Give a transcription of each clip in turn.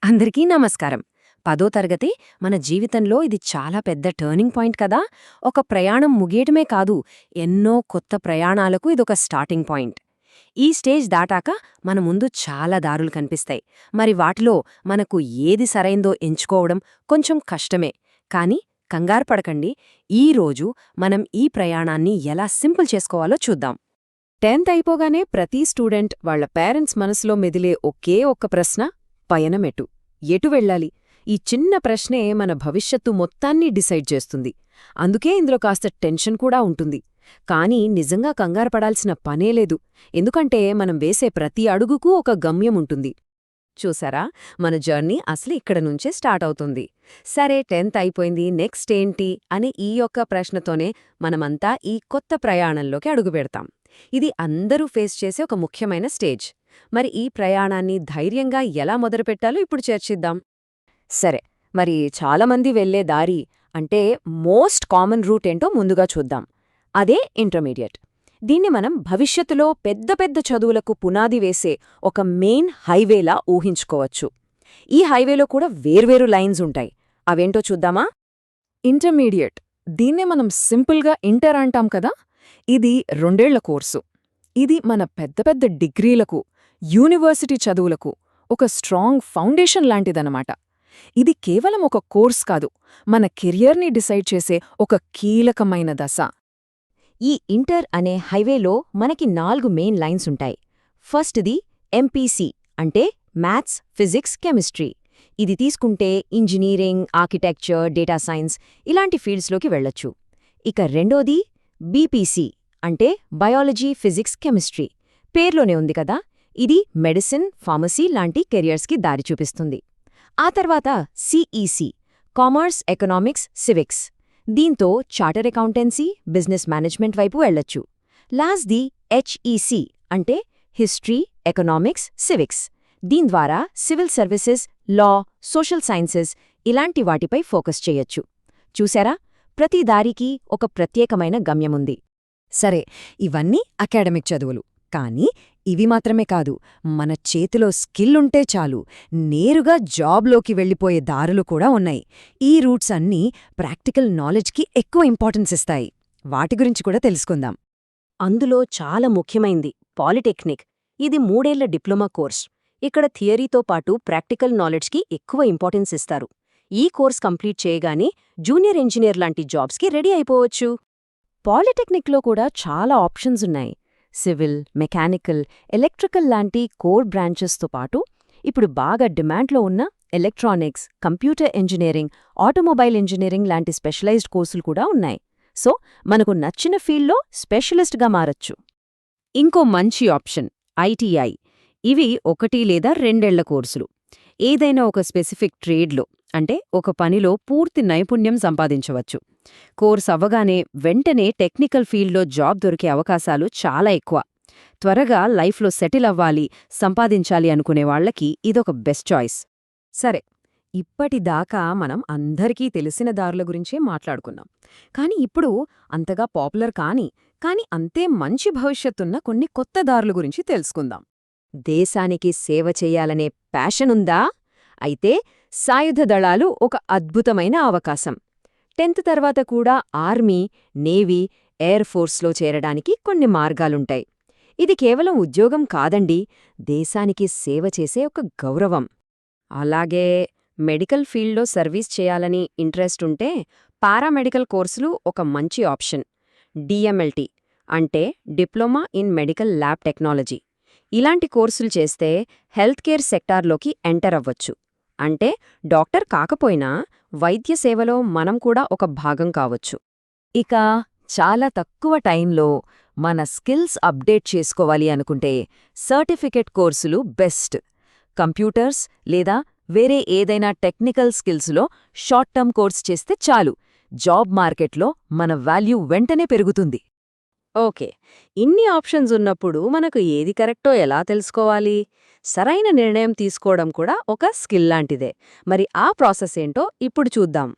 అందరికీ నమస్కారం. 10వ తరగతి మన జీవితంలో ఇది చాలా పెద్ద టర్నింగ్ పాయింట్ కదా. ఒక ప్రయాణం ముగియటమే కాదు, ఎన్నో కొత్త ప్రయాణాలకు ఇదొక స్టార్టింగ్ పాయింట్. ఈ స్టేజ్ దాటాక మన ముందు చాలా దారులు కనిపిస్తాయి. మరి వాటిలో మనకు ఏది సరైందో ఎంచుకోవడం కొంచెం కష్టమే. కానీ కంగారు పడకండి, ఈరోజు మనం ఈ ప్రయాణాన్ని ఎలా సింపుల్ చేసుకోవాలో చూద్దాం. 10th అయిపోగానే ప్రతి స్టూడెంట్ వాళ్ల పేరెంట్స్ మనసులో మెదిలే ఒకే ఒక్క ప్రశ్న, పయనమెటు? ఎటు వెళ్ళాలి? ఈ చిన్న ప్రశ్నే మన భవిష్యత్తు మొత్తాన్ని డిసైడ్ చేస్తుంది. అందుకే ఇందులో కాస్త టెన్షన్ కూడా ఉంటుంది. కానీ నిజంగా కంగారు పడాల్సిన పనేలేదు, ఎందుకంటే మనం వేసే ప్రతి అడుగుకు ఒక గమ్యముంటుంది. చూసారా, మన జర్నీ అసలు ఇక్కడ నుంచే స్టార్ట్ అవుతుంది. సరే, 10th అయిపోయింది, నెక్స్ట్ ఏంటి అని ఈ యొక్క ప్రశ్నతోనే మనమంతా ఈ కొత్త ప్రయాణంలోకి అడుగుపెడతాం. ఇది అందరూ ఫేస్ చేసే ఒక ముఖ్యమైన స్టేజ్. మరి ఈ ప్రయాణాన్ని ధైర్యంగా ఎలా మొదలుపెట్టాలో ఇప్పుడు చర్చిద్దాం. సరే, మరి చాలామంది వెళ్లే దారి అంటే మోస్ట్ కామన్ రూట్ ఏంటో ముందుగా చూద్దాం. అదే ఇంటర్మీడియట్. దీన్ని మనం భవిష్యత్తులో పెద్ద పెద్ద చదువులకు పునాది వేసే ఒక మెయిన్ హైవేలా ఊహించుకోవచ్చు. ఈ హైవేలో కూడా వేర్వేరు లైన్స్ ఉంటాయి. అవేంటో చూద్దామా? ఇంటర్మీడియట్, దీన్నే మనం సింపుల్గా ఇంటర్ అంటాం కదా. ఇది 2 ఏళ్ల కోర్సు. ఇది మన పెద్ద పెద్ద డిగ్రీలకు, యూనివర్సిటీ చదువులకు ఒక స్ట్రాంగ్ ఫౌండేషన్ లాంటిదన్నమాట. ఇది కేవలం ఒక కోర్స్ కాదు, మన కెరియర్ని డిసైడ్ చేసే ఒక కీలకమైన దశ. ఈ ఇంటర్ అనే హైవేలో మనకి 4 మెయిన్ లైన్స్ ఉంటాయి. ఫస్ట్ది ఎంపీసీ, అంటే మ్యాథ్స్, ఫిజిక్స్, కెమిస్ట్రీ. ఇది తీసుకుంటే ఇంజనీరింగ్, ఆర్కిటెక్చర్, డేటా సైన్స్ ఇలాంటి ఫీల్డ్స్లోకి వెళ్లొచ్చు. ఇక రెండోది బీపీసీ, అంటే బయాలజీ, ఫిజిక్స్, కెమిస్ట్రీ. పేర్లోనే ఉంది కదా, ఇది మెడిసిన్, ఫార్మసీ లాంటి కెరియర్స్కి దారి చూపిస్తుంది. ఆ తర్వాత సిఈసి, కామర్స్, ఎకనామిక్స్, సివిక్స్. దీంతో చార్టర్ అకౌంటెన్సీ, బిజినెస్ మేనేజ్మెంట్ వైపు వెళ్లొచ్చు. లాస్ట్ది హెచ్ఈసి, అంటే హిస్టరీ, ఎకనామిక్స్, సివిక్స్. దీని ద్వారా సివిల్ సర్వీసెస్, లా, సోషల్ సైన్సెస్ ఇలాంటి వాటిపై ఫోకస్ చేయొచ్చు. చూశారా, ప్రతి దారికి ఒక ప్రత్యేకమైన గమ్యముంది. సరే, ఇవన్నీ అకాడమిక్ చదువులు. కానీ ఇవి మాత్రమే కాదు, మన చేతిలో స్కిల్ ఉంటే చాలు, నేరుగా జాబ్లోకి వెళ్ళిపోయే దారులు కూడా ఉన్నాయి. ఈ రూట్స్ అన్నీ ప్రాక్టికల్ నాలెడ్జ్కి ఎక్కువ ఇంపార్టెన్స్ ఇస్తాయి. వాటి గురించి కూడా తెలుసుకుందాం. అందులో చాలా ముఖ్యమైంది పాలిటెక్నిక్. ఇది 3 ఏళ్ల డిప్లొమా కోర్స్. ఇక్కడ థియరీతో పాటు ప్రాక్టికల్ నాలెడ్జ్కి ఎక్కువ ఇంపార్టెన్స్ ఇస్తారు. ఈ కోర్స్ కంప్లీట్ చేయగానే జూనియర్ ఇంజనీర్ లాంటి జాబ్స్కి రెడీ అయిపోవచ్చు. పాలిటెక్నిక్లో కూడా చాలా ఆప్షన్స్ ఉన్నాయి. సివిల్, మెకానికల్, ఎలక్ట్రికల్ లాంటి కోర్ బ్రాంచెస్తో పాటు ఇప్పుడు బాగా డిమాండ్లో ఉన్న electronics, computer engineering, automobile engineering లాంటి స్పెషలైజ్డ్ కోర్సులు కూడా ఉన్నాయి. సో మనకు నచ్చిన ఫీల్డ్లో స్పెషలిస్ట్గా మారచ్చు. ఇంకో మంచి ఆప్షన్ ఐటీఐ. ఇవి 1 లేదా 2 ఏళ్ల కోర్సులు. ఏదైనా ఒక స్పెసిఫిక్ ట్రేడ్లో, అంటే ఒక పనిలో పూర్తి నైపుణ్యం సంపాదించవచ్చు. కోర్స్ అవ్వగానే వెంటనే టెక్నికల్ ఫీల్డ్లో జాబ్ దొరికే అవకాశాలు చాలా ఎక్కువ. త్వరగా లైఫ్లో సెటిల్ అవ్వాలి, సంపాదించాలి అనుకునే వాళ్లకి ఇదొక బెస్ట్ చాయిస్. సరే, ఇప్పటిదాకా మనం అందరికీ తెలిసిన దారుల గురించే మాట్లాడుకున్నాం. కానీ ఇప్పుడు అంతగా పాపులర్ కానీ అంతే మంచి భవిష్యత్తున్న కొన్ని కొత్త దారుల గురించి తెలుసుకుందాం. దేశానికి సేవ చెయ్యాలనే ప్యాషనుందా? అయితే సాయుధ దళాలు ఒక అద్భుతమైన అవకాశం. 10th తర్వాత కూడా ఆర్మీ, నేవీ, ఎయిర్ ఫోర్స్లో చేరడానికి కొన్ని మార్గాలుంటాయి. ఇది కేవలం ఉద్యోగం కాదండి, దేశానికి సేవ చేసే ఒక గౌరవం. అలాగే మెడికల్ ఫీల్డ్లో సర్వీస్ చేయాలని ఇంట్రెస్ట్ ఉంటే పారామెడికల్ కోర్సులు ఒక మంచి ఆప్షన్. డిఎంఎల్టీ, అంటే diploma in medical lab technology. ఇలాంటి కోర్సులు చేస్తే హెల్త్ కేర్ సెక్టార్లోకి ఎంటర్ అవ్వచ్చు. అంటే డాక్టర్ కాకపోయినా వైద్య సేవలో మనం కూడా ఒక భాగం కావచ్చు. ఇక చాలా తక్కువ టైంలో మన స్కిల్స్ అప్డేట్ చేసుకోవాలి అనుకుంటే సర్టిఫికెట్ కోర్సులు బెస్ట్. కంప్యూటర్స్ లేదా వేరే ఏదైనా టెక్నికల్ స్కిల్స్లో షార్ట్ టర్మ్ కోర్స్ చేస్తే చాలు, జాబ్ మార్కెట్లో మన వాల్యూ వెంటనే పెరుగుతుంది. ఓకే, ఇన్ని ఆప్షన్స్ ఉన్నప్పుడు మనకు ఏది కరెక్టో ఎలా తెలుసుకోవాలి? సరైన నిర్ణయం తీసుకోవడం కూడా ఒక స్కిల్ లాంటిదే. మరి ఆ ప్రాసెస్ ఏంటో ఇప్పుడు చూద్దాం.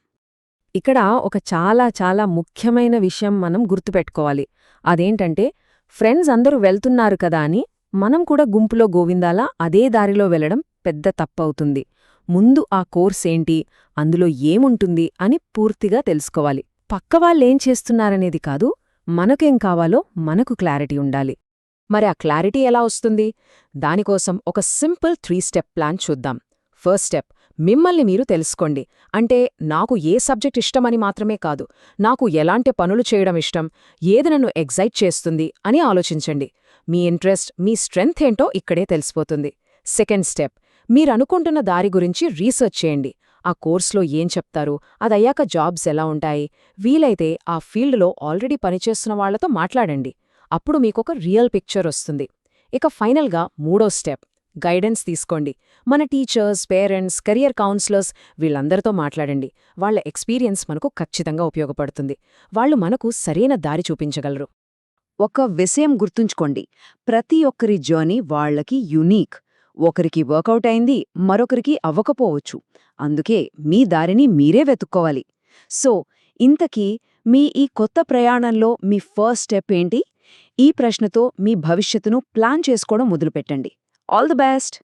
ఇక్కడ ఒక చాలా ముఖ్యమైన విషయం మనం గుర్తుపెట్టుకోవాలి. అదేంటంటే, ఫ్రెండ్స్ అందరూ వెళ్తున్నారు కదా అని మనం కూడా గుంపులో గోవిందాలా అదే దారిలో వెళ్లడం పెద్ద తప్పవుతుంది. ముందు ఆ కోర్స్ ఏంటి, అందులో ఏముంటుంది అని పూర్తిగా తెలుసుకోవాలి. పక్కవాళ్ళేం చేస్తున్నారనేది కాదు, మనకేం కావాలో మనకు క్లారిటీ ఉండాలి. మరి ఆ క్లారిటీ ఎలా వస్తుంది? దానికోసం ఒక సింపుల్ 3 స్టెప్ ప్లాన్ చూద్దాం. ఫస్ట్ స్టెప్, మిమ్మల్ని మీరు తెలుసుకోండి. అంటే నాకు ఏ సబ్జెక్ట్ ఇష్టమని మాత్రమే కాదు, నాకు ఎలాంటి పనులు చేయడం ఇష్టం, ఏది నన్ను ఎగ్జైట్ చేస్తుంది అని ఆలోచించండి. మీ ఇంట్రెస్ట్, మీ స్ట్రెంగ్త్ ఏంటో ఇక్కడే తెలిసిపోతుంది. సెకండ్ స్టెప్, మీరనుకుంటున్న దారి గురించి రీసెర్చ్ చేయండి. ఆ కోర్సులో ఏం చెప్తారు, అదయ్యాక జాబ్స్ ఎలా ఉంటాయి, వీలైతే ఆ ఫీల్డ్లో ఆల్రెడీ పనిచేస్తున్న వాళ్లతో మాట్లాడండి. అప్పుడు మీకొక రియల్ పిక్చర్ వస్తుంది. ఇక ఫైనల్గా మూడో స్టెప్, గైడెన్స్ తీసుకోండి. మన టీచర్స్, పేరెంట్స్, కెరియర్ కౌన్సిలర్స్ వీళ్ళందరితో మాట్లాడండి. వాళ్ల ఎక్స్పీరియన్స్ మనకు ఖచ్చితంగా ఉపయోగపడుతుంది. వాళ్ళు మనకు సరైన దారి చూపించగలరు. ఒక విషయం గుర్తుంచుకోండి, ప్రతి ఒక్కరి జర్నీ వాళ్లకి యునీక్. ఒకరికి వర్కౌట్ అయింది, మరొకరికి అవ్వకపోవచ్చు. అందుకే మీ దారిని మీరే వెతుక్కోవాలి. సో, ఇంతకీ మీ ఈ కొత్త ప్రయాణంలో మీ ఫస్ట్ స్టెప్ ఏంటి? ఈ ప్రశ్నతో మీ భవిష్యత్తును ప్లాన్ చేసుకోవడం మొదలుపెట్టండి. All the best!